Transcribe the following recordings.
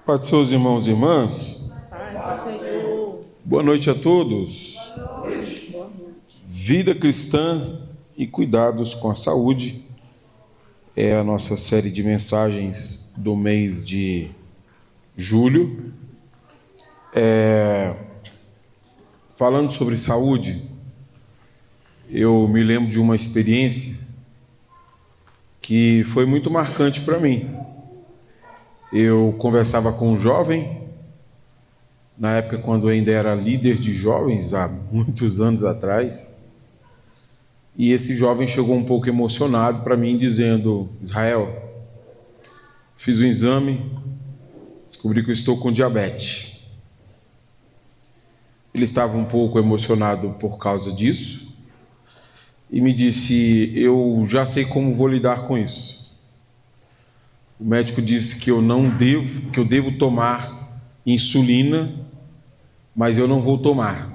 Pai de seus irmãos e irmãs, Pai do Senhor. boa noite a todos. Boa noite. Vida cristã e cuidados com a saúde é a nossa série de mensagens do mês de julho. Falando sobre saúde, eu me lembro de uma experiência que foi muito marcante para mim. Eu conversava com um jovem, na época quando eu ainda era líder de jovens, há muitos anos atrás, e esse jovem chegou um pouco emocionado para mim, dizendo: Israel, fiz um exame, descobri que eu estou com diabetes. Ele estava um pouco emocionado por causa disso, e me disse: eu já sei como vou lidar com isso. O médico disse que eu devo tomar insulina, mas eu não vou tomar.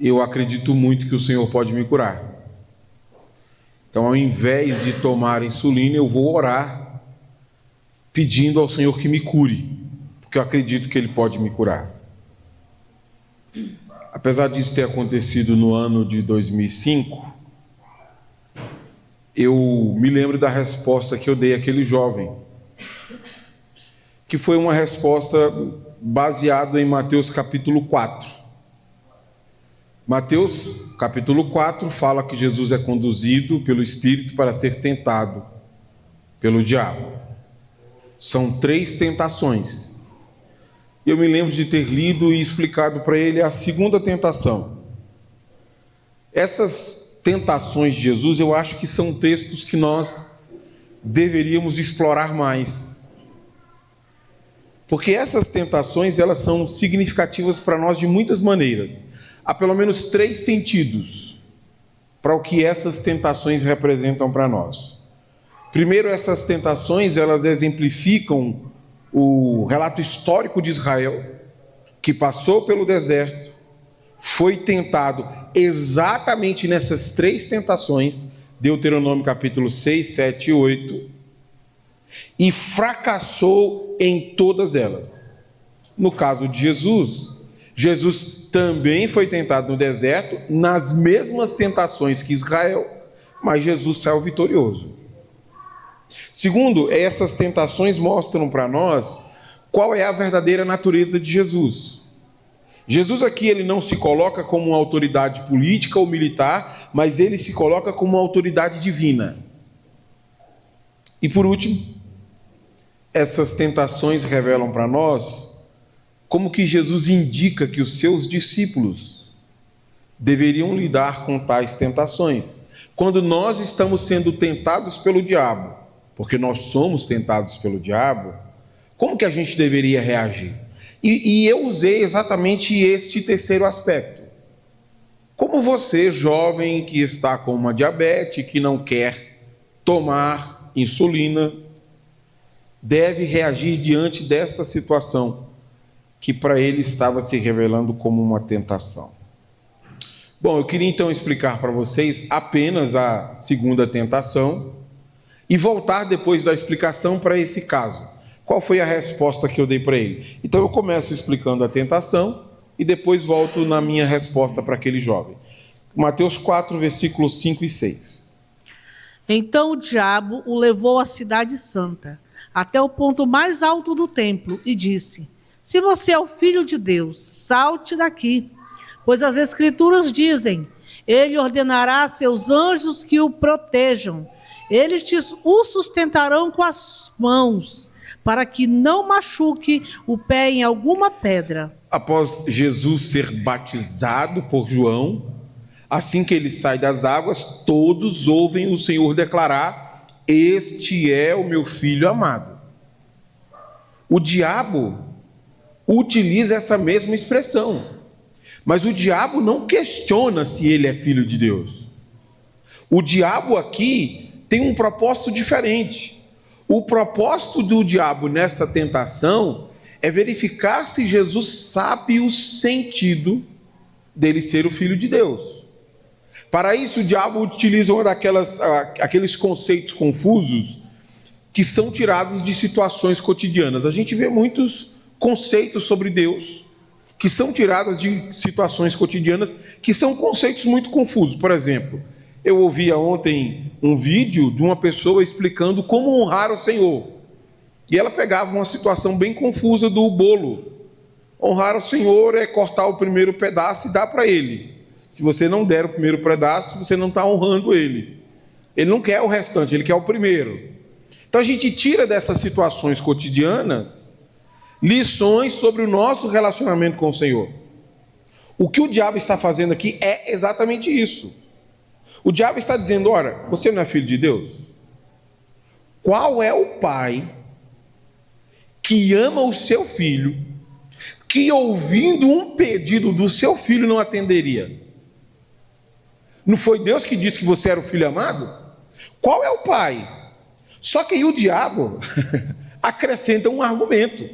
Eu acredito muito que o Senhor pode me curar. Então, ao invés de tomar insulina, eu vou orar pedindo ao Senhor que me cure, porque eu acredito que Ele pode me curar. Apesar disso ter acontecido no ano de 2005, eu me lembro da resposta que eu dei àquele jovem, que foi uma resposta baseada em Mateus capítulo 4. Mateus capítulo 4 fala que Jesus é conduzido pelo Espírito para ser tentado pelo diabo. São 3 tentações. Eu me lembro de ter lido e explicado para ele a segunda tentação. Essas tentações de Jesus, eu acho que são textos que nós deveríamos explorar mais. Porque essas tentações, elas são significativas para nós de muitas maneiras. Há pelo menos 3 sentidos para o que essas tentações representam para nós. Primeiro, essas tentações, elas exemplificam o relato histórico de Israel, que passou pelo deserto, foi tentado exatamente nessas 3 tentações, Deuteronômio capítulo 6, 7 e 8, e fracassou em todas elas. No caso de Jesus também foi tentado no deserto, nas mesmas tentações que Israel, mas Jesus saiu vitorioso. Segundo, essas tentações mostram para nós qual é a verdadeira natureza de Jesus. Jesus aqui, ele não se coloca como uma autoridade política ou militar, mas ele se coloca como uma autoridade divina. E por último, essas tentações revelam para nós como que Jesus indica que os seus discípulos deveriam lidar com tais tentações. Quando nós estamos sendo tentados pelo diabo, porque nós somos tentados pelo diabo, como que a gente deveria reagir? E eu usei exatamente este terceiro aspecto. Como você, jovem, que está com uma diabetes, que não quer tomar insulina, deve reagir diante desta situação, que para ele estava se revelando como uma tentação. Bom, eu queria então explicar para vocês apenas a segunda tentação e voltar depois da explicação para esse caso. Qual foi a resposta que eu dei para ele? Então eu começo explicando a tentação e depois volto na minha resposta para aquele jovem. Mateus 4, versículos 5 e 6. Então o diabo o levou à cidade santa, até o ponto mais alto do templo, e disse: se você é o filho de Deus, salte daqui, pois as escrituras dizem: ele ordenará a seus anjos que o protejam, eles o sustentarão com as mãos, para que não machuque o pé em alguma pedra. Após Jesus ser batizado por João, assim que ele sai das águas, todos ouvem o Senhor declarar: este é o meu filho amado. O diabo utiliza essa mesma expressão, mas o diabo não questiona se ele é filho de Deus. O diabo aqui tem um propósito diferente. O propósito do diabo nessa tentação é verificar se Jesus sabe o sentido dele ser o Filho de Deus. Para isso, o diabo utiliza aqueles conceitos confusos que são tirados de situações cotidianas. A gente vê muitos conceitos sobre Deus que são tirados de situações cotidianas, que são conceitos muito confusos. Por exemplo, eu ouvia ontem um vídeo de uma pessoa explicando como honrar o Senhor. E ela pegava uma situação bem confusa do bolo. Honrar o Senhor é cortar o primeiro pedaço e dar para Ele. Se você não der o primeiro pedaço, você não está honrando Ele. Ele não quer o restante, Ele quer o primeiro. Então a gente tira dessas situações cotidianas lições sobre o nosso relacionamento com o Senhor. O que o diabo está fazendo aqui é exatamente isso. O diabo está dizendo: ora, você não é filho de Deus? Qual é o pai que ama o seu filho, que ouvindo um pedido do seu filho não atenderia? Não foi Deus que disse que você era o filho amado? Qual é o pai? Só que aí o diabo acrescenta um argumento.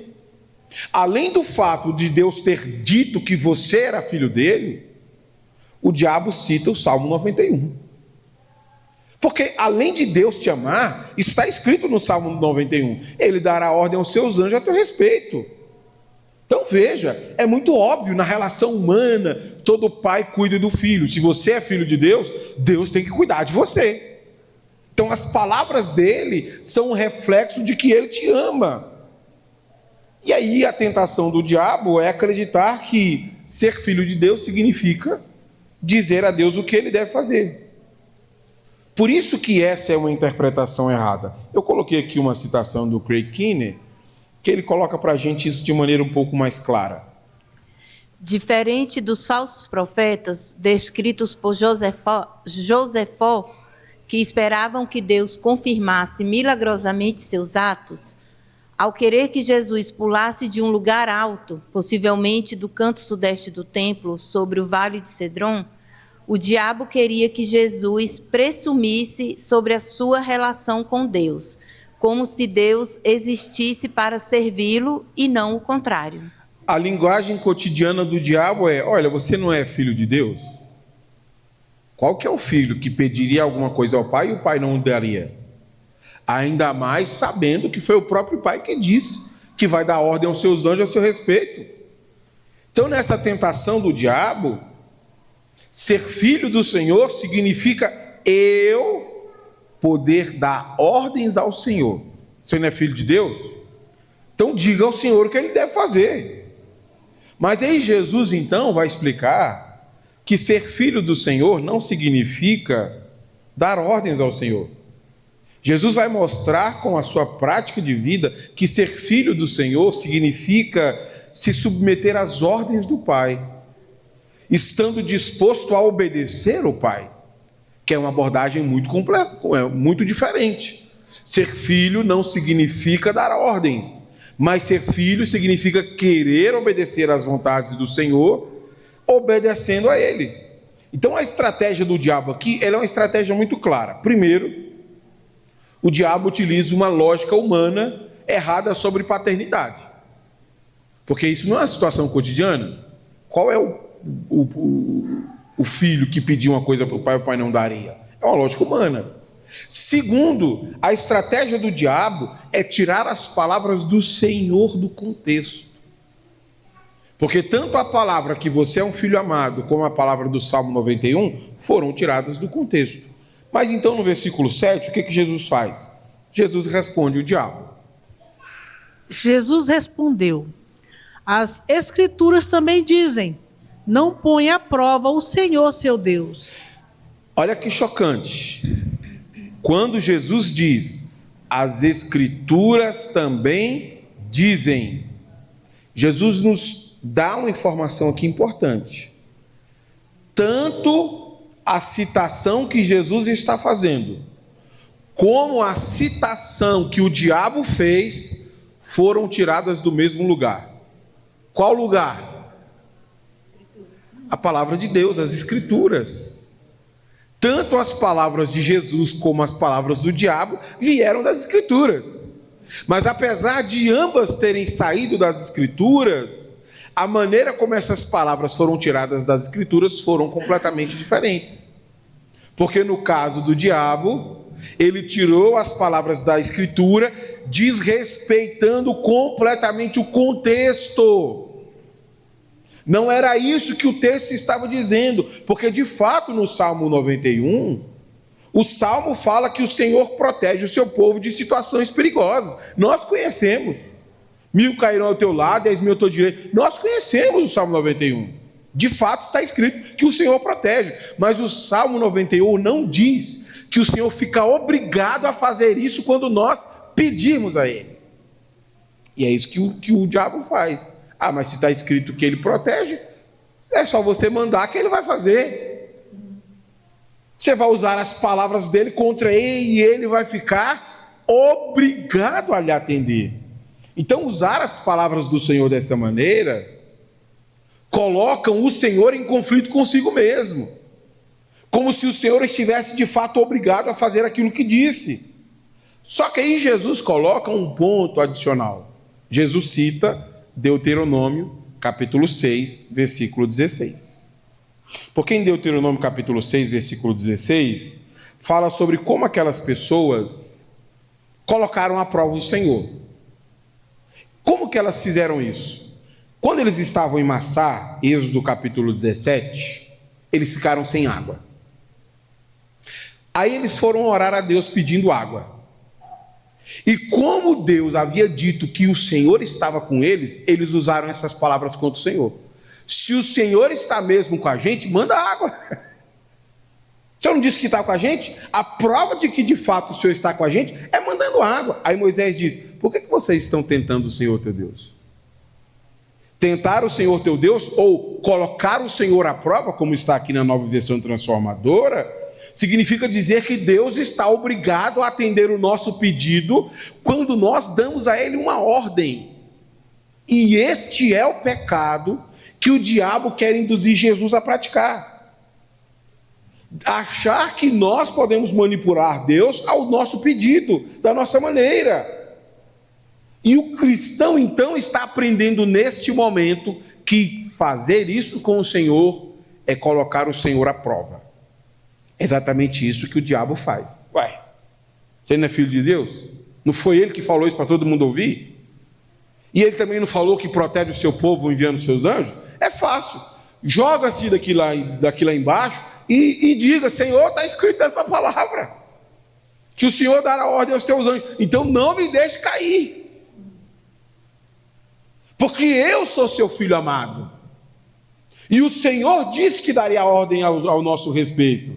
Além do fato de Deus ter dito que você era filho dele, o diabo cita o Salmo 91. Porque além de Deus te amar, está escrito no Salmo 91, Ele dará ordem aos seus anjos a teu respeito. Então veja, é muito óbvio, na relação humana, todo pai cuida do filho. Se você é filho de Deus, Deus tem que cuidar de você. Então as palavras dele são um reflexo de que ele te ama. E aí a tentação do diabo é acreditar que ser filho de Deus significa dizer a Deus o que ele deve fazer. Por isso que essa é uma interpretação errada. Eu coloquei aqui uma citação do Craig Keener, que ele coloca para a gente isso de maneira um pouco mais clara. Diferente dos falsos profetas descritos por Josefó, que esperavam que Deus confirmasse milagrosamente seus atos, ao querer que Jesus pulasse de um lugar alto, possivelmente do canto sudeste do templo, sobre o vale de Cedron, o diabo queria que Jesus presumisse sobre a sua relação com Deus, como se Deus existisse para servi-lo e não o contrário. A linguagem cotidiana do diabo é: olha, você não é filho de Deus? Qual que é o filho que pediria alguma coisa ao pai e o pai não daria? Ainda mais sabendo que foi o próprio pai que disse que vai dar ordem aos seus anjos a seu respeito. Então, nessa tentação do diabo, ser filho do Senhor significa eu poder dar ordens ao Senhor. Você não é filho de Deus? Então diga ao Senhor o que ele deve fazer. Mas aí Jesus então vai explicar que ser filho do Senhor não significa dar ordens ao Senhor. Jesus vai mostrar com a sua prática de vida que ser filho do Senhor significa se submeter às ordens do Pai, estando disposto a obedecer ao Pai, que é uma abordagem muito diferente. Ser filho não significa dar ordens, mas ser filho significa querer obedecer às vontades do Senhor, obedecendo a Ele. Então a estratégia do diabo aqui, ela é uma estratégia muito clara. Primeiro, o diabo utiliza uma lógica humana errada sobre paternidade. Porque isso não é uma situação cotidiana. Qual é o filho que pediu uma coisa para o pai não daria? É uma lógica humana. Segundo, a estratégia do diabo é tirar as palavras do Senhor do contexto. Porque tanto a palavra que você é um filho amado, como a palavra do Salmo 91, foram tiradas do contexto. Mas então no versículo 7, o que Jesus faz? Jesus responde o diabo. Jesus respondeu: as Escrituras também dizem, não põe à prova o Senhor seu Deus. Olha que chocante. Quando Jesus diz, as Escrituras também dizem, Jesus nos dá uma informação aqui importante. Tanto a citação que Jesus está fazendo, como a citação que o diabo fez, foram tiradas do mesmo lugar. Qual lugar? A palavra de Deus, as Escrituras. Tanto as palavras de Jesus como as palavras do diabo vieram das Escrituras. Mas apesar de ambas terem saído das Escrituras, a maneira como essas palavras foram tiradas das Escrituras foram completamente diferentes. Porque no caso do diabo, Ele tirou as palavras da Escritura, desrespeitando completamente o contexto. Não era isso que o texto estava dizendo, porque de fato no Salmo 91, o Salmo fala que o Senhor protege o seu povo de situações perigosas. Nós conhecemos. 1000 cairão ao teu lado, 10.000 ao teu direito. Nós conhecemos o Salmo 91. De fato está escrito que o Senhor protege. Mas o Salmo 91 não diz que o Senhor fica obrigado a fazer isso quando nós pedirmos a Ele. E é isso que o diabo faz. Ah, mas se está escrito que Ele protege, é só você mandar que Ele vai fazer. Você vai usar as palavras dele contra ele e ele vai ficar obrigado a lhe atender. Então, usar as palavras do Senhor dessa maneira colocam o Senhor em conflito consigo mesmo, como se o Senhor estivesse de fato obrigado a fazer aquilo que disse. Só que aí Jesus coloca um ponto adicional. Jesus cita Deuteronômio, capítulo 6, versículo 16. Porque em Deuteronômio capítulo 6, versículo 16, fala sobre como aquelas pessoas colocaram à prova o Senhor. Como que elas fizeram isso? Quando eles estavam em Massá, Êxodo capítulo 17, eles ficaram sem água. Aí eles foram orar a Deus pedindo água. E como Deus havia dito que o Senhor estava com eles, eles usaram essas palavras contra o Senhor. Se o Senhor está mesmo com a gente, manda água. O Senhor não disse que está com a gente? A prova de que de fato o Senhor está com a gente é mandando água. Aí Moisés diz: por que vocês estão tentando o Senhor teu Deus? Tentar o Senhor teu Deus ou colocar o Senhor à prova, como está aqui na Nova Versão Transformadora, significa dizer que Deus está obrigado a atender o nosso pedido quando nós damos a Ele uma ordem. E este é o pecado que o diabo quer induzir Jesus a praticar. Achar que nós podemos manipular Deus ao nosso pedido, da nossa maneira. E o cristão então está aprendendo neste momento que fazer isso com o Senhor é colocar o Senhor à prova. É exatamente isso que o diabo faz. Ué, você não é filho de Deus? Não foi ele que falou isso para todo mundo ouvir? E ele também não falou que protege o seu povo enviando seus anjos? É fácil. Joga-se daqui lá embaixo e diga: Senhor, está escrito na tua palavra que o Senhor dará ordem aos teus anjos. Então não me deixe cair. Porque eu sou seu filho amado. E o Senhor disse que daria ordem ao nosso respeito.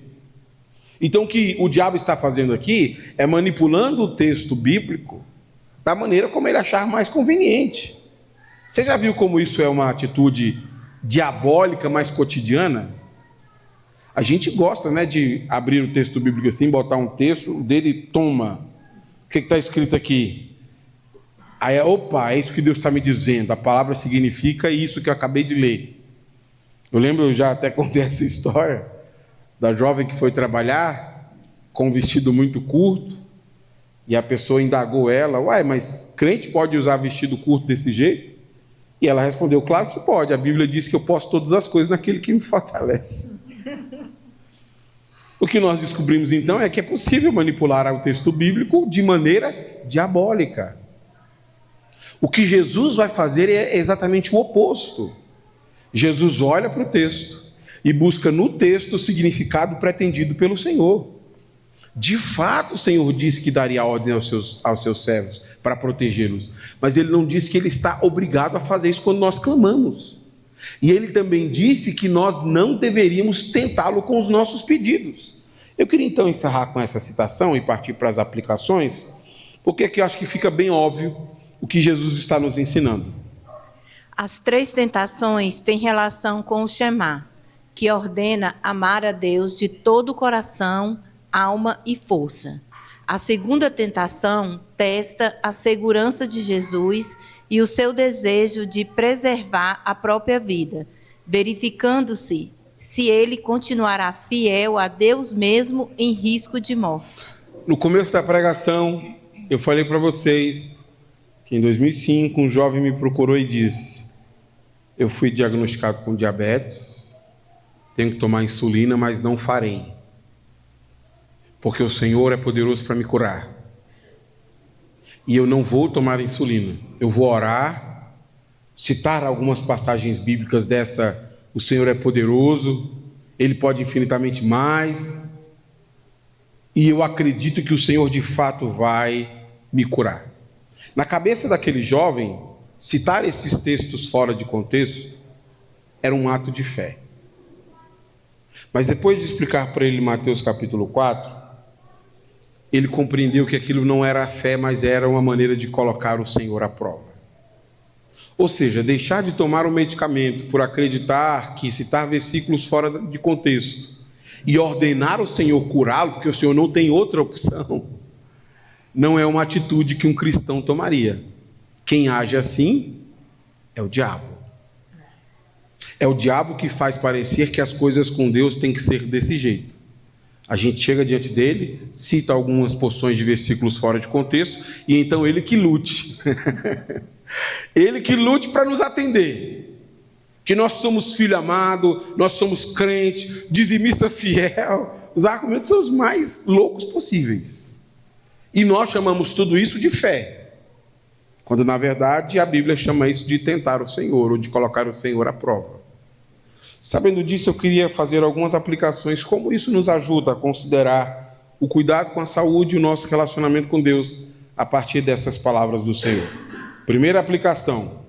Então o que o diabo está fazendo aqui é manipulando o texto bíblico da maneira como ele achar mais conveniente. Você já viu como isso é uma atitude diabólica, mais cotidiana? A gente gosta, né, de abrir o texto bíblico assim, botar um texto dele, toma. O que está escrito aqui? Aí, opa, é isso que Deus está me dizendo. A palavra significa isso que eu acabei de ler. Eu já até contei essa história da jovem que foi trabalhar com um vestido muito curto. E a pessoa indagou ela: uai, mas crente pode usar vestido curto desse jeito? E ela respondeu: claro que pode, a Bíblia diz que eu posso todas as coisas naquele que me fortalece. O que nós descobrimos então é que é possível manipular o texto bíblico de maneira diabólica. O que Jesus vai fazer é exatamente o oposto. Jesus olha para o texto e busca no texto o significado pretendido pelo Senhor. De fato, o Senhor disse que daria ordem aos seus servos para protegê-los, mas Ele não disse que Ele está obrigado a fazer isso quando nós clamamos. E Ele também disse que nós não deveríamos tentá-lo com os nossos pedidos. Eu queria então encerrar com essa citação e partir para as aplicações, porque aqui eu acho que fica bem óbvio o que Jesus está nos ensinando. As 3 tentações têm relação com o Shema, que ordena amar a Deus de todo o coração, alma e força. A segunda tentação testa a segurança de Jesus e o seu desejo de preservar a própria vida, verificando-se se ele continuará fiel a Deus mesmo em risco de morte. No começo da pregação, eu falei para vocês que em 2005 um jovem me procurou e disse: eu fui diagnosticado com diabetes, tenho que tomar insulina, mas não farei. porque o Senhor é poderoso para me curar. E eu não vou tomar insulina. Eu vou orar, citar algumas passagens bíblicas dessa: o Senhor é poderoso, Ele pode infinitamente mais, e eu acredito que o Senhor de fato vai me curar. Na cabeça daquele jovem, citar esses textos fora de contexto era um ato de fé. Mas depois de explicar para ele Mateus capítulo 4, ele compreendeu que aquilo não era a fé, mas era uma maneira de colocar o Senhor à prova. Ou seja, deixar de tomar o medicamento por acreditar que citar versículos fora de contexto e ordenar o Senhor curá-lo, porque o Senhor não tem outra opção, não é uma atitude que um cristão tomaria. Quem age assim é o diabo. É o diabo que faz parecer que as coisas com Deus têm que ser desse jeito. A gente chega diante dele, cita algumas porções de versículos fora de contexto, e então ele que lute. Ele que lute para nos atender. Que nós somos filho amado, nós somos crente, dizimista fiel. Os argumentos são os mais loucos possíveis. E nós chamamos tudo isso de fé, quando na verdade a Bíblia chama isso de tentar o Senhor, ou de colocar o Senhor à prova. Sabendo disso, eu queria fazer algumas aplicações, como isso nos ajuda a considerar o cuidado com a saúde e o nosso relacionamento com Deus a partir dessas palavras do Senhor. Primeira aplicação: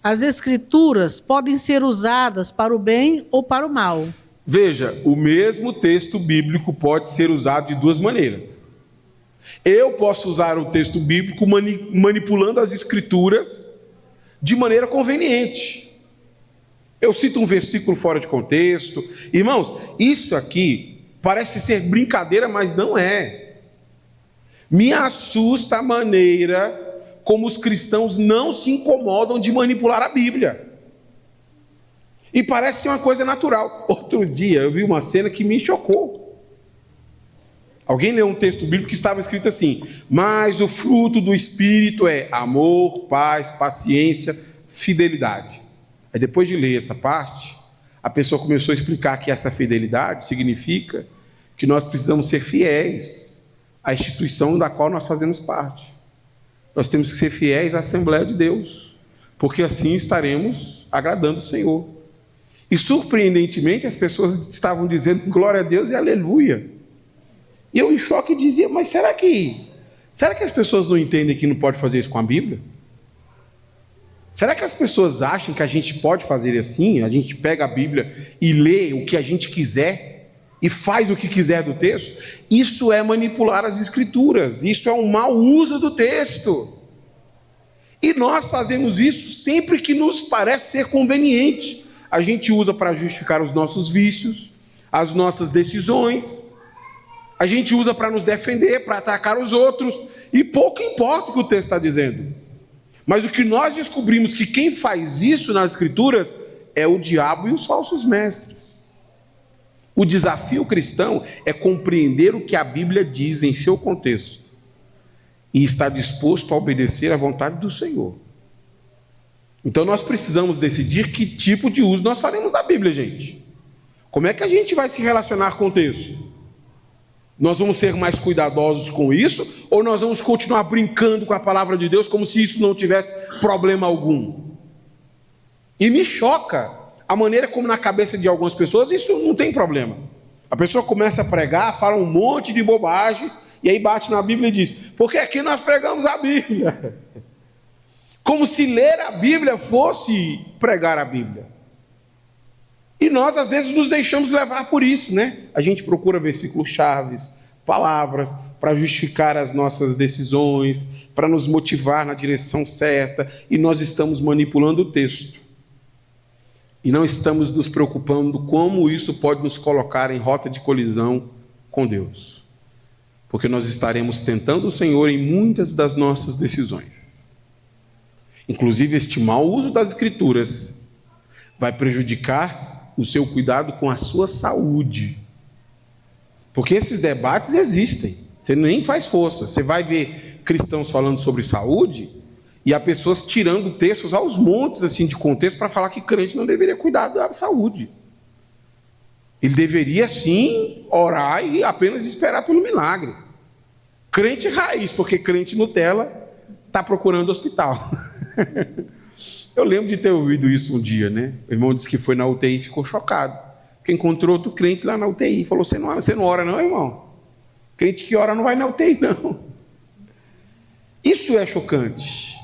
as Escrituras podem ser usadas para o bem ou para o mal. Veja, o mesmo texto bíblico pode ser usado de duas maneiras. Eu posso usar o texto bíblico manipulando as Escrituras de maneira conveniente. Eu cito um versículo fora de contexto. Irmãos, isso aqui parece ser brincadeira, mas não é. Me assusta a maneira como os cristãos não se incomodam de manipular a Bíblia. E parece ser uma coisa natural. Outro dia eu vi uma cena que me chocou. Alguém leu um texto bíblico que estava escrito assim: mas o fruto do Espírito é amor, paz, paciência, fidelidade. Aí depois de ler essa parte, a pessoa começou a explicar que essa fidelidade significa que nós precisamos ser fiéis à instituição da qual nós fazemos parte. Nós temos que ser fiéis à Assembleia de Deus, porque assim estaremos agradando o Senhor. E surpreendentemente as pessoas estavam dizendo glória a Deus e aleluia. E eu em choque dizia: mas será que as pessoas não entendem que não pode fazer isso com a Bíblia? Será que as pessoas acham que a gente pode fazer assim? A gente pega a Bíblia e lê o que a gente quiser e faz o que quiser do texto? Isso é manipular as Escrituras, isso é um mau uso do texto. E nós fazemos isso sempre que nos parece ser conveniente. A gente usa para justificar os nossos vícios, as nossas decisões. A gente usa para nos defender, para atacar os outros. E pouco importa o que o texto está dizendo. Mas o que nós descobrimos que quem faz isso nas Escrituras é o diabo e os falsos mestres. O desafio cristão é compreender o que a Bíblia diz em seu contexto e estar disposto a obedecer à vontade do Senhor. Então nós precisamos decidir que tipo de uso nós faremos da Bíblia, gente. Como é que a gente vai se relacionar com o texto? Nós vamos ser mais cuidadosos com isso, ou nós vamos continuar brincando com a palavra de Deus como se isso não tivesse problema algum? E me choca a maneira como na cabeça de algumas pessoas isso não tem problema. A pessoa começa a pregar, fala um monte de bobagens, e aí bate na Bíblia e diz: porque aqui nós pregamos a Bíblia. Como se ler a Bíblia fosse pregar a Bíblia. E nós às vezes nos deixamos levar por isso, né? A gente procura versículos chaves, palavras, para justificar as nossas decisões, para nos motivar na direção certa, e nós estamos manipulando o texto. E não estamos nos preocupando como isso pode nos colocar em rota de colisão com Deus. Porque nós estaremos tentando o Senhor em muitas das nossas decisões. Inclusive, este mau uso das Escrituras vai prejudicar o seu cuidado com a sua saúde. Porque esses debates existem. Você nem faz força. Você vai ver cristãos falando sobre saúde e há pessoas tirando textos aos montes assim, de contexto para falar que crente não deveria cuidar da saúde. Ele deveria sim orar e apenas esperar pelo milagre. Crente raiz, porque crente Nutella está procurando hospital. Eu lembro de ter ouvido isso um dia, né? O irmão disse que foi na UTI e ficou chocado. Porque encontrou outro crente lá na UTI e falou: você não ora não, irmão? Crente que ora não vai na UTI não. Isso é chocante.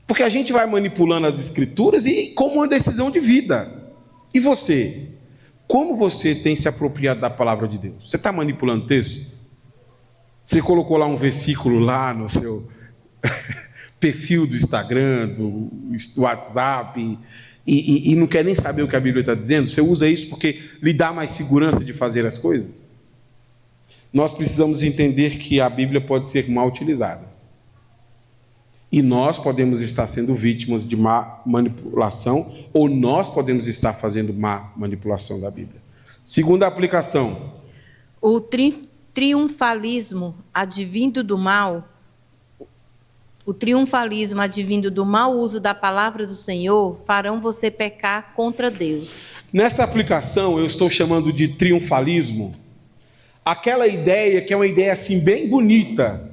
Porque a gente vai manipulando as escrituras e como uma decisão de vida. E você? Como você tem se apropriado da palavra de Deus? Você está manipulando o texto? Você colocou lá um versículo lá no seu perfil do Instagram, do WhatsApp, e não quer nem saber o que a Bíblia está dizendo? Você usa isso porque lhe dá mais segurança de fazer as coisas? Nós precisamos entender que a Bíblia pode ser mal utilizada. E nós podemos estar sendo vítimas de má manipulação, ou nós podemos estar fazendo má manipulação da Bíblia. Segunda aplicação. O triunfalismo advindo do mau uso da palavra do Senhor farão você pecar contra Deus. Nessa aplicação, eu estou chamando de triunfalismo aquela ideia que é uma ideia assim bem bonita.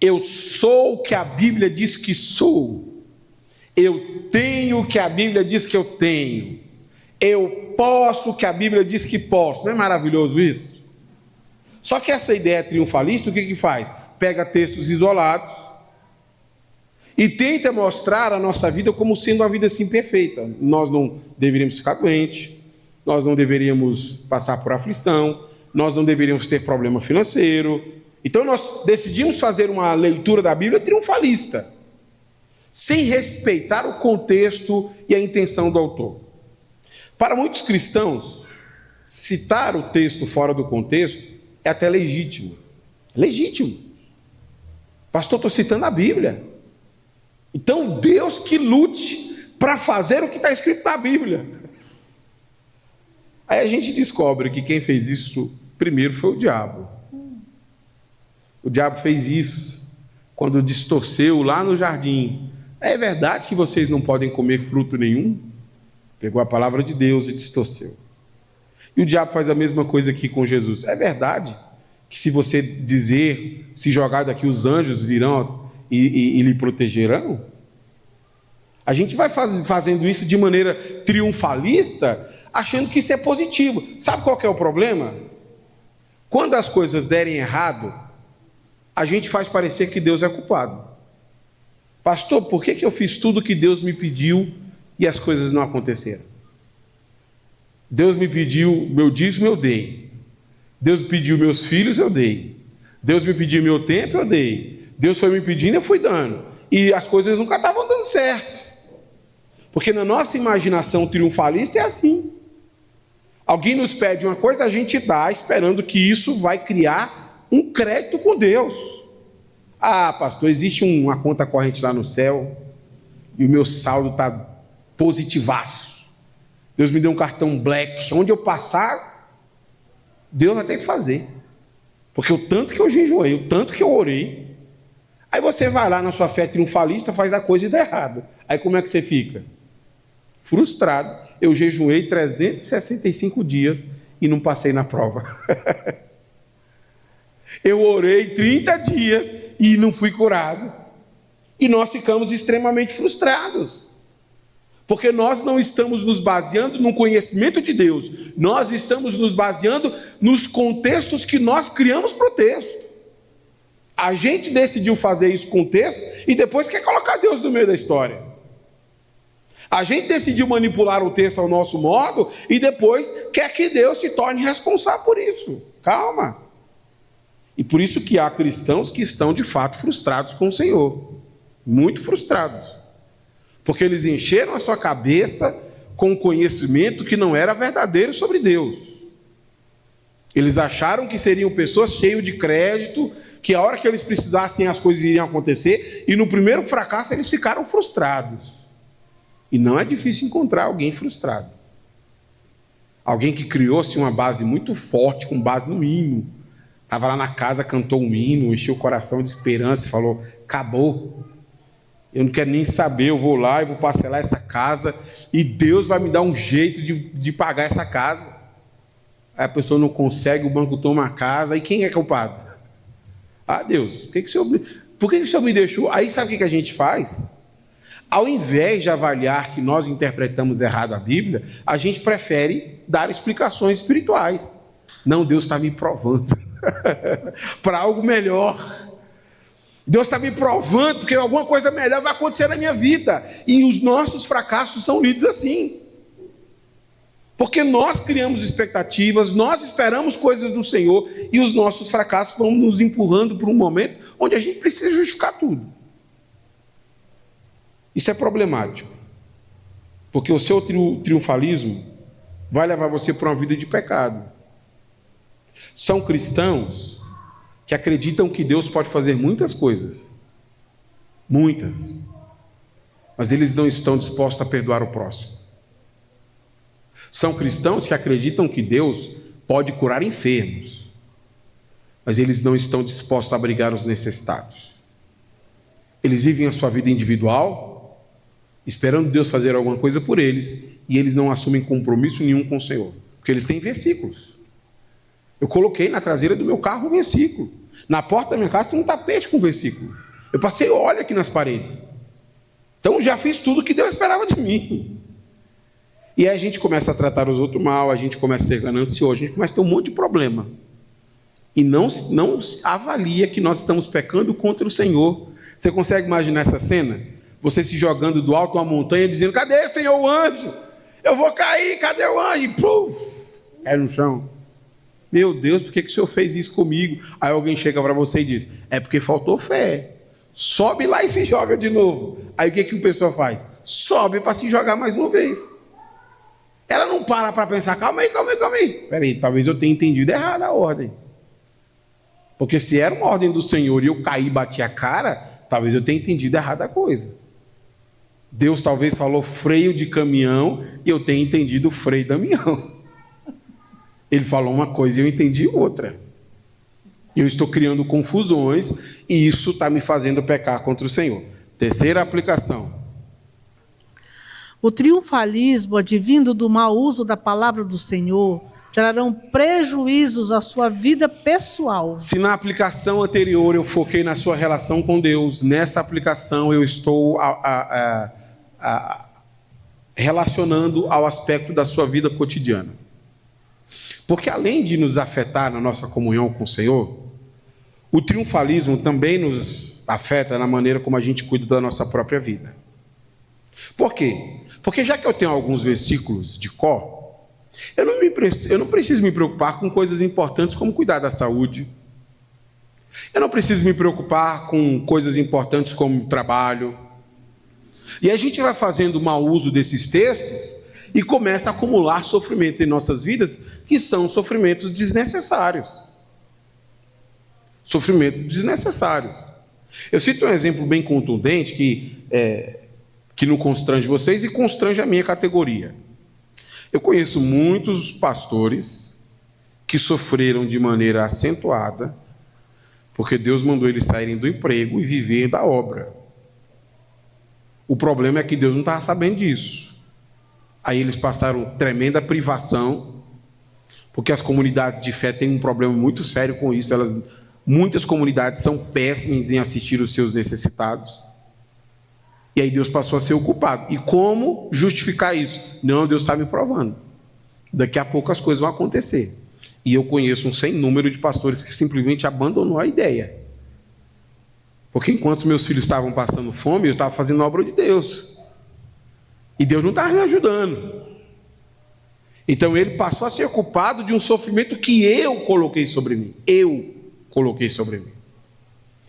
Eu sou o que a Bíblia diz que sou. Eu tenho o que a Bíblia diz que eu tenho. Eu posso o que a Bíblia diz que posso. Não é maravilhoso isso? Só que essa ideia triunfalista, o que faz? Pega textos isolados e tenta mostrar a nossa vida como sendo uma vida assim perfeita. Nós não deveríamos ficar doentes, nós não deveríamos passar por aflição, nós não deveríamos ter problema financeiro. Então nós decidimos fazer uma leitura da Bíblia triunfalista, sem respeitar o contexto e a intenção do autor. Para muitos cristãos, citar o texto fora do contexto é até legítimo. Legítimo. Pastor, estou citando a Bíblia. Então Deus que lute para fazer o que está escrito na Bíblia. Aí a gente descobre que quem fez isso primeiro foi o diabo. O diabo fez isso quando distorceu lá no jardim. É verdade que vocês não podem comer fruto nenhum? Pegou a palavra de Deus e distorceu. E o diabo faz a mesma coisa aqui com Jesus. É verdade que se você dizer, se jogar daqui, os anjos virão e lhe protegerão? A gente vai fazendo isso de maneira triunfalista, achando que isso é positivo. Sabe qual que é o problema? Quando as coisas derem errado, a gente faz parecer que Deus é culpado. Pastor, por que eu fiz tudo que Deus me pediu e as coisas não aconteceram? Deus me pediu meu dízimo, eu dei. Deus me pediu meus filhos, eu dei. Deus me pediu meu tempo, eu dei. Deus foi me pedindo, eu fui dando. E as coisas nunca estavam dando certo. Porque na nossa imaginação triunfalista é assim. Alguém nos pede uma coisa, a gente dá, esperando que isso vai criar um crédito com Deus. Ah, pastor, existe uma conta corrente lá no céu e o meu saldo está positivaço. Deus me deu um cartão black. Onde eu passar, Deus vai ter que fazer. Porque o tanto que eu jejuei, o tanto que eu orei. Aí você vai lá na sua fé triunfalista, faz a coisa e dá errado. Aí como é que você fica? Frustrado. Eu jejuei 365 dias e não passei na prova. Eu orei 30 dias e não fui curado. E nós ficamos extremamente frustrados. Porque nós não estamos nos baseando no conhecimento de Deus. Nós estamos nos baseando nos contextos que nós criamos para o texto. A gente decidiu fazer isso com o texto e depois quer colocar Deus no meio da história. A gente decidiu manipular o texto ao nosso modo e depois quer que Deus se torne responsável por isso. Calma. E por isso que há cristãos que estão de fato frustrados com o Senhor. Muito frustrados. Porque eles encheram a sua cabeça com um conhecimento que não era verdadeiro sobre Deus. Eles acharam que seriam pessoas cheias de crédito, que a hora que eles precisassem as coisas iriam acontecer, e no primeiro fracasso eles ficaram frustrados. E não é difícil encontrar alguém frustrado. Alguém que criou-se uma base muito forte, com base no hino. Estava lá na casa, cantou um hino, encheu o coração de esperança e falou: acabou. Eu não quero nem saber, eu vou lá e vou parcelar essa casa e Deus vai me dar um jeito de pagar essa casa. Aí a pessoa não consegue, o banco toma a casa, e quem é culpado? Ah, Deus, por que o Senhor me deixou? Aí sabe o que a gente faz? Ao invés de avaliar que nós interpretamos errado a Bíblia, a gente prefere dar explicações espirituais. Não, Deus está me provando para algo melhor. Deus está me provando porque alguma coisa melhor vai acontecer na minha vida. E os nossos fracassos são lidos assim. Porque nós criamos expectativas, nós esperamos coisas do Senhor e os nossos fracassos vão nos empurrando para um momento onde a gente precisa justificar tudo. Isso é problemático. Porque o seu triunfalismo vai levar você para uma vida de pecado. São cristãos que acreditam que Deus pode fazer muitas coisas. Muitas. Mas eles não estão dispostos a perdoar o próximo. São cristãos que acreditam que Deus pode curar enfermos. Mas eles não estão dispostos a abrigar os necessitados. Eles vivem a sua vida individual, esperando Deus fazer alguma coisa por eles, e eles não assumem compromisso nenhum com o Senhor. Porque eles têm versículos. Eu coloquei na traseira do meu carro um versículo. Na porta da minha casa tem um tapete com versículo. Eu passei óleo aqui nas paredes. Então já fiz tudo que Deus esperava de mim. E aí a gente começa a tratar os outros mal, a gente começa a ser ganancioso, a gente começa a ter um monte de problema. E não avalia que nós estamos pecando contra o Senhor. Você consegue imaginar essa cena? Você se jogando do alto de uma montanha, dizendo: cadê, Senhor, o anjo? Eu vou cair, cadê o anjo? E puf, cai no chão. Meu Deus, por que o Senhor fez isso comigo? Aí alguém chega para você e diz: é porque faltou fé. Sobe lá e se joga de novo. Aí o que o pessoal faz? Sobe para se jogar mais uma vez. Ela não para pensar: calma aí. Peraí, talvez eu tenha entendido errado a ordem. Porque se era uma ordem do Senhor e eu caí e bati a cara, talvez eu tenha entendido errado a coisa. Deus talvez falou freio de caminhão e eu tenha entendido freio de caminhão. Ele falou uma coisa e eu entendi outra. Eu estou criando confusões e isso está me fazendo pecar contra o Senhor. Terceira aplicação. O triunfalismo advindo do mau uso da palavra do Senhor trarão prejuízos à sua vida pessoal. Se na aplicação anterior eu foquei na sua relação com Deus, nessa aplicação eu estou relacionando ao aspecto da sua vida cotidiana. Porque além de nos afetar na nossa comunhão com o Senhor, o triunfalismo também nos afeta na maneira como a gente cuida da nossa própria vida. Por quê? Porque já que eu tenho alguns versículos de cor, eu não preciso me preocupar com coisas importantes como cuidar da saúde. Eu não preciso me preocupar com coisas importantes como trabalho. E a gente vai fazendo mau uso desses textos e começa a acumular sofrimentos em nossas vidas que são sofrimentos desnecessários. Sofrimentos desnecessários. Eu cito um exemplo bem contundente que não constrange vocês e constrange a minha categoria. Eu conheço muitos pastores que sofreram de maneira acentuada porque Deus mandou eles saírem do emprego e viver da obra. O problema é que Deus não estava sabendo disso. Aí eles passaram tremenda privação, porque as comunidades de fé têm um problema muito sério com isso. Muitas comunidades são péssimas em assistir os seus necessitados. E aí Deus passou a ser o culpado. E como justificar isso? Não, Deus está me provando. Daqui a pouco as coisas vão acontecer. E eu conheço um sem número de pastores que simplesmente abandonou a ideia. Porque enquanto meus filhos estavam passando fome, eu estava fazendo a obra de Deus. E Deus não estava me ajudando. Então ele passou a ser culpado de um sofrimento que eu coloquei sobre mim.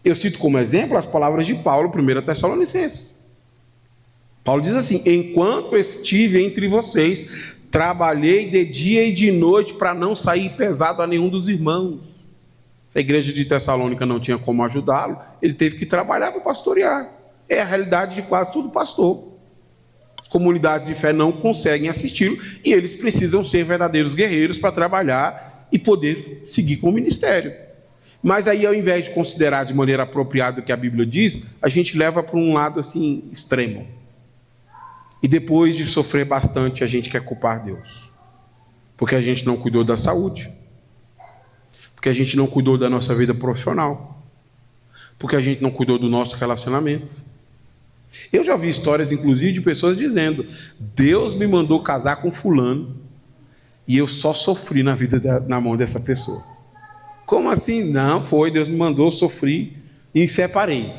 Eu cito como exemplo as palavras de Paulo, 1 Tessalonicenses. Paulo diz assim: enquanto estive entre vocês, trabalhei de dia e de noite para não sair pesado a nenhum dos irmãos. Se a igreja de Tessalônica não tinha como ajudá-lo, ele teve que trabalhar para pastorear. É a realidade de quase todo pastor. As comunidades de fé não conseguem assisti-lo e eles precisam ser verdadeiros guerreiros para trabalhar e poder seguir com o ministério. Mas aí, ao invés de considerar de maneira apropriada o que a Bíblia diz, a gente leva para um lado assim extremo. E depois de sofrer bastante, a gente quer culpar Deus. Porque a gente não cuidou da saúde. Porque a gente não cuidou da nossa vida profissional. Porque a gente não cuidou do nosso relacionamento. Eu já vi histórias, inclusive, de pessoas dizendo: Deus me mandou casar com fulano e eu só sofri na mão dessa pessoa. Como assim? Não, foi, Deus me mandou, sofri e separei.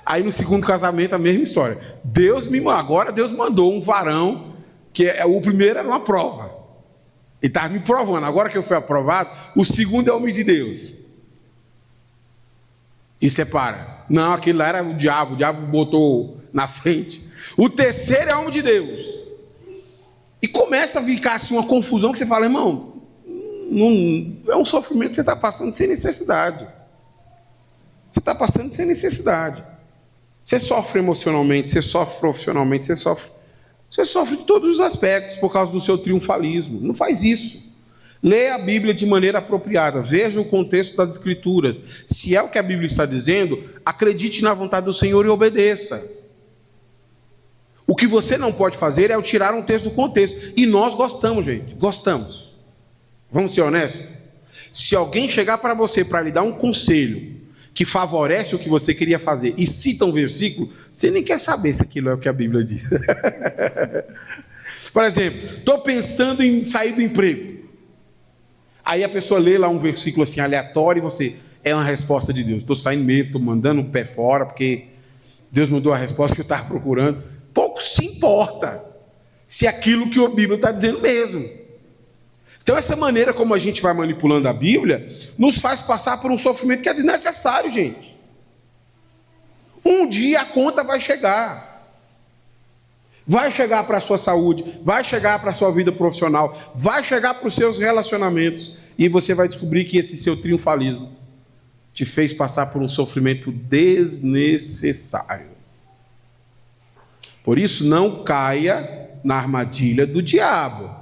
Aí no segundo casamento a mesma história. Agora Deus mandou um varão, o primeiro era uma prova. Ele estava me provando, agora que eu fui aprovado, o segundo é homem de Deus. E separa. Não, aquele lá era o diabo botou na frente. O terceiro é homem de Deus. E começa a ficar assim uma confusão que você fala: irmão, não, é um sofrimento que você está passando sem necessidade. Você está passando sem necessidade. Você sofre emocionalmente, você sofre profissionalmente, você sofre de todos os aspectos por causa do seu triunfalismo. Não faz isso. Leia a Bíblia de maneira apropriada, veja o contexto das Escrituras. Se é o que a Bíblia está dizendo, acredite na vontade do Senhor e obedeça. O que você não pode fazer é tirar um texto do contexto. E nós gostamos, gente, gostamos. Vamos ser honestos? Se alguém chegar para você para lhe dar um conselho que favorece o que você queria fazer e cita um versículo, você nem quer saber se aquilo é o que a Bíblia diz. Por exemplo, estou pensando em sair do emprego. Aí a pessoa lê lá um versículo assim aleatório e você: é uma resposta de Deus. Estou saindo mesmo, estou mandando um pé fora porque Deus me deu a resposta que eu estava procurando. Pouco se importa se aquilo que a Bíblia está dizendo mesmo. Então essa maneira como a gente vai manipulando a Bíblia nos faz passar por um sofrimento que é desnecessário, gente. Um dia a conta vai chegar. Vai chegar para a sua saúde, vai chegar para a sua vida profissional, vai chegar para os seus relacionamentos, e você vai descobrir que esse seu triunfalismo te fez passar por um sofrimento desnecessário. Por isso, não caia na armadilha do diabo.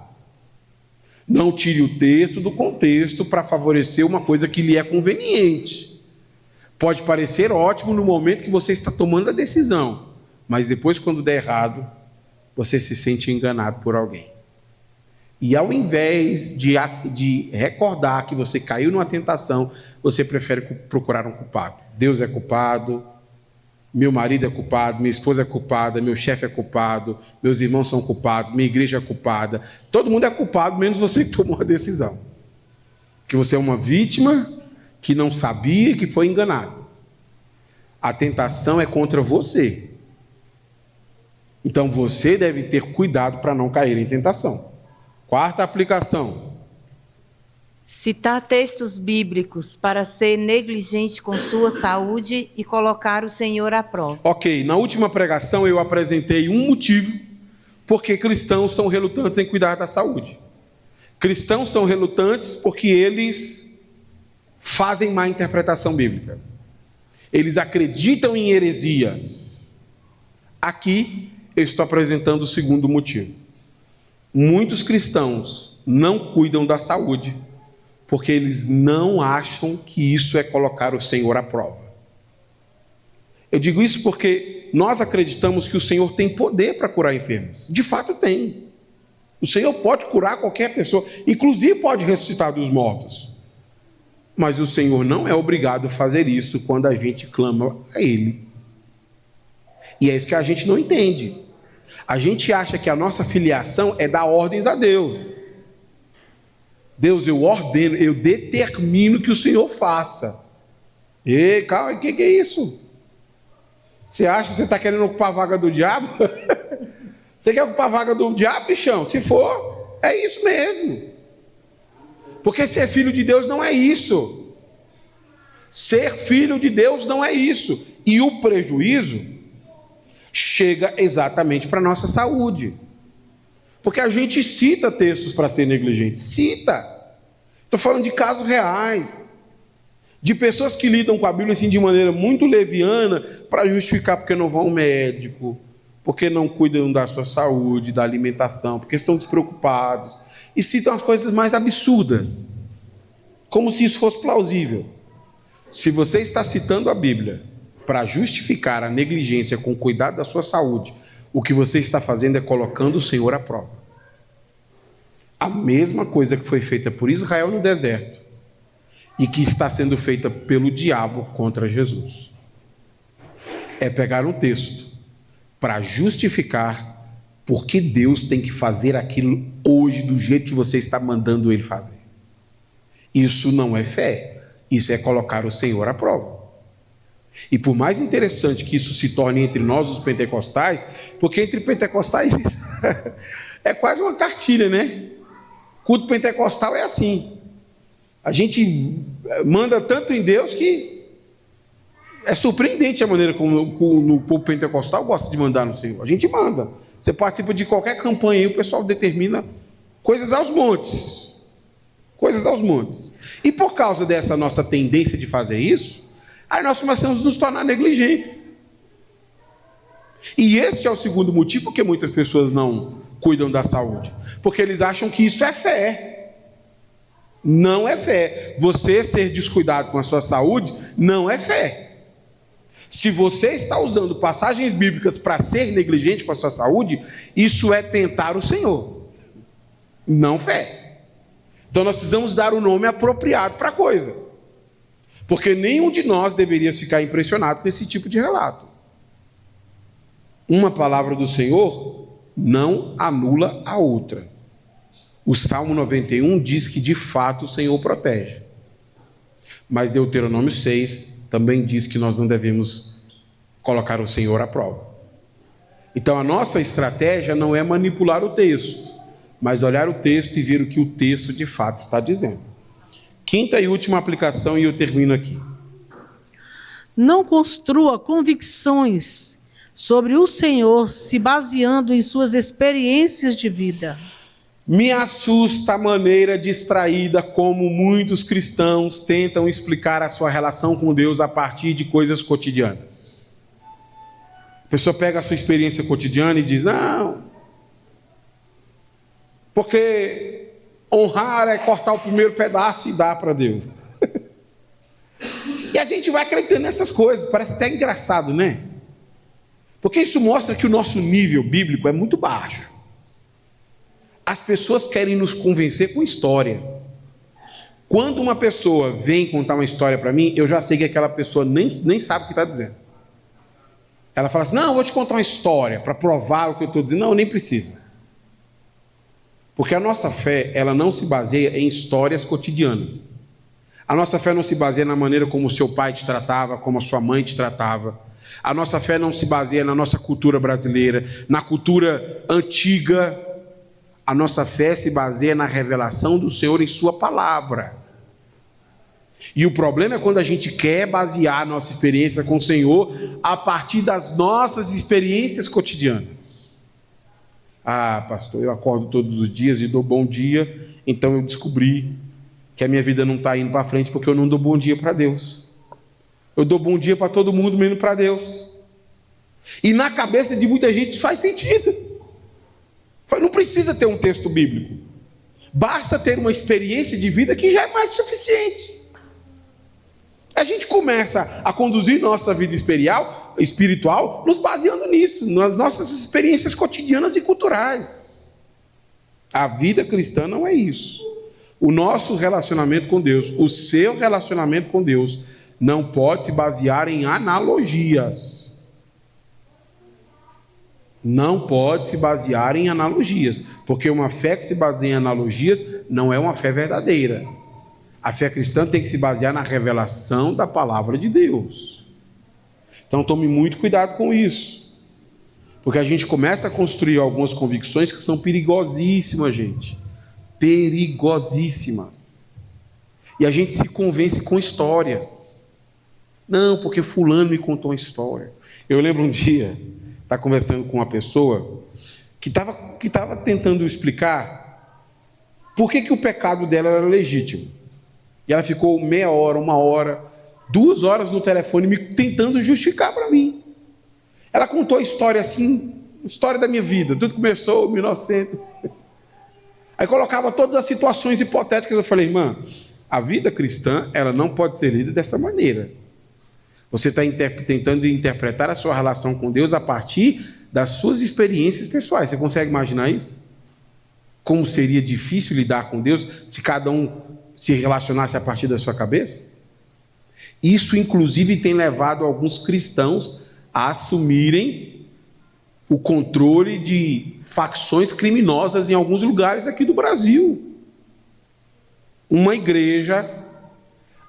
Não tire o texto do contexto para favorecer uma coisa que lhe é conveniente. Pode parecer ótimo no momento que você está tomando a decisão, mas depois, quando der errado, você se sente enganado por alguém. E ao invés de recordar que você caiu numa tentação, você prefere procurar um culpado. Deus é culpado, meu marido é culpado, minha esposa é culpada, meu chefe é culpado, meus irmãos são culpados, minha igreja é culpada. Todo mundo é culpado, menos você que tomou a decisão. Que você é uma vítima que não sabia, que foi enganado. A tentação é contra você. Então você deve ter cuidado para não cair em tentação. Quarta aplicação: citar textos bíblicos para ser negligente com sua saúde e colocar o Senhor à prova. Ok, na última pregação eu apresentei um motivo porque cristãos são relutantes em cuidar da saúde. Cristãos são relutantes porque eles fazem má interpretação bíblica. Eles acreditam em heresias. Aqui eu estou apresentando o segundo motivo. Muitos cristãos não cuidam da saúde porque eles não acham que isso é colocar o Senhor à prova. Eu digo isso porque nós acreditamos que o Senhor tem poder para curar enfermos. De fato tem. O Senhor pode curar qualquer pessoa, inclusive pode ressuscitar dos mortos. Mas o Senhor não é obrigado a fazer isso quando a gente clama a Ele. E é isso que a gente não entende. A gente acha que a nossa filiação é dar ordens a Deus. Deus, eu ordeno, eu determino que o Senhor faça. Ei, calma, o que é isso? Você acha que você está querendo ocupar a vaga do diabo? Você quer ocupar a vaga do diabo, bichão? Se for, é isso mesmo. Porque ser filho de Deus não é isso. Ser filho de Deus não é isso. E o prejuízo chega exatamente para a nossa saúde. Porque a gente cita textos para ser negligente. Cita. Estou falando de casos reais. De pessoas que lidam com a Bíblia assim, de maneira muito leviana para justificar porque não vão ao médico, porque não cuidam da sua saúde, da alimentação, porque estão despreocupados. E citam as coisas mais absurdas. Como se isso fosse plausível. Se você está citando a Bíblia para justificar a negligência com o cuidado da sua saúde, o que você está fazendo é colocando o Senhor à prova. a mesma coisa que foi feita por Israel no deserto e que está sendo feita pelo diabo contra Jesus. É pegar um texto para justificar por que Deus tem que fazer aquilo hoje do jeito que você está mandando ele fazer. Isso não é fé, isso é colocar o Senhor à prova. E por mais interessante que isso se torne entre nós, os pentecostais, porque entre pentecostais isso é quase uma cartilha, né? Culto pentecostal é assim. A gente manda tanto em Deus que é surpreendente a maneira como o povo pentecostal gosta de mandar no Senhor. A gente manda. Você participa de qualquer campanha aí, o pessoal determina coisas aos montes. Coisas aos montes. E por causa dessa nossa tendência de fazer isso, aí nós começamos a nos tornar negligentes. E este é o segundo motivo porque muitas pessoas não cuidam da saúde. Porque eles acham que isso é fé. Não é fé. Você ser descuidado com a sua saúde não é fé. Se você está usando passagens bíblicas para ser negligente com a sua saúde, isso é tentar o Senhor, não fé. Então nós precisamos dar o nome apropriado para a coisa, porque nenhum de nós deveria ficar impressionado com esse tipo de relato. Uma palavra do Senhor não anula a outra. O Salmo 91 diz que de fato o Senhor protege, mas Deuteronômio 6 também diz que nós não devemos colocar o Senhor à prova. Então a nossa estratégia não é manipular o texto, mas olhar o texto e ver o que o texto de fato está dizendo. Quinta e última aplicação, e eu termino aqui. Não construa convicções sobre o Senhor se baseando em suas experiências de vida. Me assusta a maneira distraída como muitos cristãos tentam explicar a sua relação com Deus a partir de coisas cotidianas. A pessoa pega a sua experiência cotidiana e diz, não, porque honrar é cortar o primeiro pedaço e dar para Deus. E a gente vai acreditando nessas coisas, parece até engraçado, né? Porque isso mostra que o nosso nível bíblico é muito baixo. As pessoas querem nos convencer com histórias. Quando uma pessoa vem contar uma história para mim, eu já sei que aquela pessoa nem sabe o que está dizendo. Ela fala assim, não, eu vou te contar uma história para provar o que eu estou dizendo. Não, nem precisa. Porque a nossa fé, ela não se baseia em histórias cotidianas. A nossa fé não se baseia na maneira como o seu pai te tratava, como a sua mãe te tratava. A nossa fé não se baseia na nossa cultura brasileira, na cultura antiga. A nossa fé se baseia na revelação do Senhor em sua palavra. E o problema é quando a gente quer basear a nossa experiência com o Senhor a partir das nossas experiências cotidianas. Ah, pastor, eu acordo todos os dias e dou bom dia, então eu descobri que a minha vida não está indo para frente porque eu não dou bom dia para Deus. Eu dou bom dia para todo mundo, menos para Deus. E na cabeça de muita gente isso faz sentido. Não precisa ter um texto bíblico. Basta ter uma experiência de vida que já é mais suficiente. A gente começa a conduzir nossa vida espiritual nos baseando nisso, nas nossas experiências cotidianas e culturais. A vida cristã não é isso. O nosso relacionamento com Deus, o seu relacionamento com Deus, não pode se basear em analogias. Não pode se basear em analogias, porque uma fé que se baseia em analogias não é uma fé verdadeira. A fé cristã tem que se basear na revelação da palavra de Deus. Então tome muito cuidado com isso, porque a gente começa a construir algumas convicções que são perigosíssimas, gente. Perigosíssimas. E a gente se convence com histórias. Não, porque fulano me contou uma história. Eu lembro um dia estar conversando com uma pessoa que estava tentando explicar por que o pecado dela era legítimo. E ela ficou meia hora, 1 hora, 2 horas no telefone tentando justificar para mim. Ela contou a história assim, a história da minha vida. Tudo começou em 1900. Aí colocava todas as situações hipotéticas. Eu falei, irmã, a vida cristã ela não pode ser lida dessa maneira. Você está tentando interpretar a sua relação com Deus a partir das suas experiências pessoais. Você consegue imaginar isso? como seria difícil lidar com Deus se cada um se relacionasse a partir da sua cabeça? Isso, inclusive, tem levado alguns cristãos a assumirem o controle de facções criminosas em alguns lugares aqui do Brasil. Uma igreja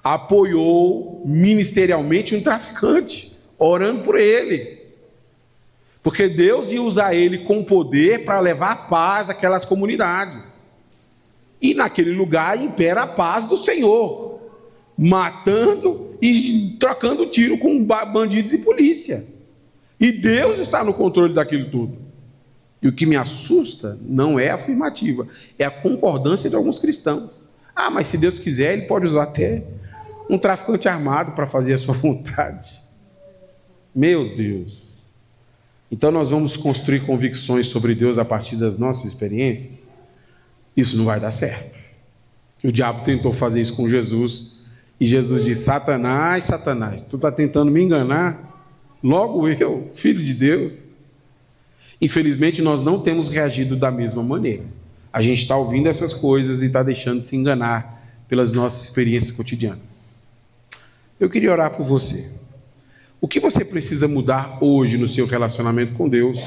apoiou ministerialmente um traficante, orando por ele, porque Deus ia usar ele com poder para levar paz àquelas comunidades. E naquele lugar impera a paz do Senhor, matando e trocando tiro com bandidos e polícia. E Deus está no controle daquilo tudo. E o que me assusta não é a afirmativa, é a concordância de alguns cristãos. Ah, mas se Deus quiser, Ele pode usar até um traficante armado para fazer a sua vontade. Meu Deus. Então nós vamos construir convicções sobre Deus a partir das nossas experiências? Isso não vai dar certo. O diabo tentou fazer isso com Jesus, e Jesus disse: Satanás, Satanás, tu está tentando me enganar? Logo eu, filho de Deus. Infelizmente nós não temos reagido da mesma maneira. A gente está ouvindo essas coisas e está deixando de se enganar pelas nossas experiências cotidianas. Eu queria orar por você. O que você precisa mudar hoje no seu relacionamento com Deus,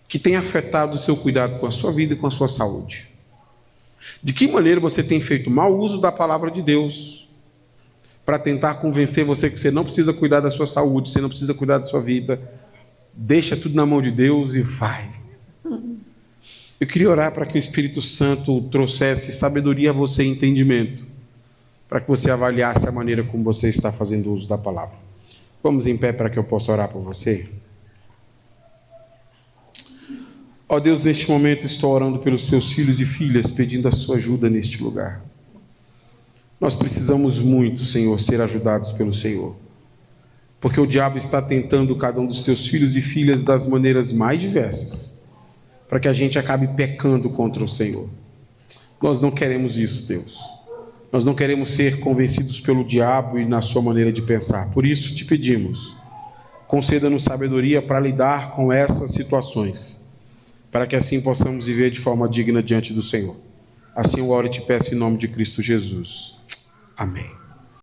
que tem afetado o seu cuidado com a sua vida e com a sua saúde? De que maneira você tem feito mau uso da palavra de Deus para tentar convencer você que você não precisa cuidar da sua saúde, você não precisa cuidar da sua vida? Deixa tudo na mão de Deus e vai. Eu queria orar para que o Espírito Santo trouxesse sabedoria a você e entendimento, para que você avaliasse a maneira como você está fazendo uso da palavra. Vamos em pé para que eu possa orar por você. Ó Deus, neste momento estou orando pelos seus filhos e filhas, pedindo a sua ajuda neste lugar. Nós precisamos muito, Senhor, ser ajudados pelo Senhor, porque o diabo está tentando cada um dos teus filhos e filhas das maneiras mais diversas, para que a gente acabe pecando contra o Senhor. Nós não queremos isso, Deus. Nós não queremos ser convencidos pelo diabo e na sua maneira de pensar. Por isso te pedimos, conceda-nos sabedoria para lidar com essas situações, para que assim possamos viver de forma digna diante do Senhor. Assim eu oro e te peço em nome de Cristo Jesus. Amém.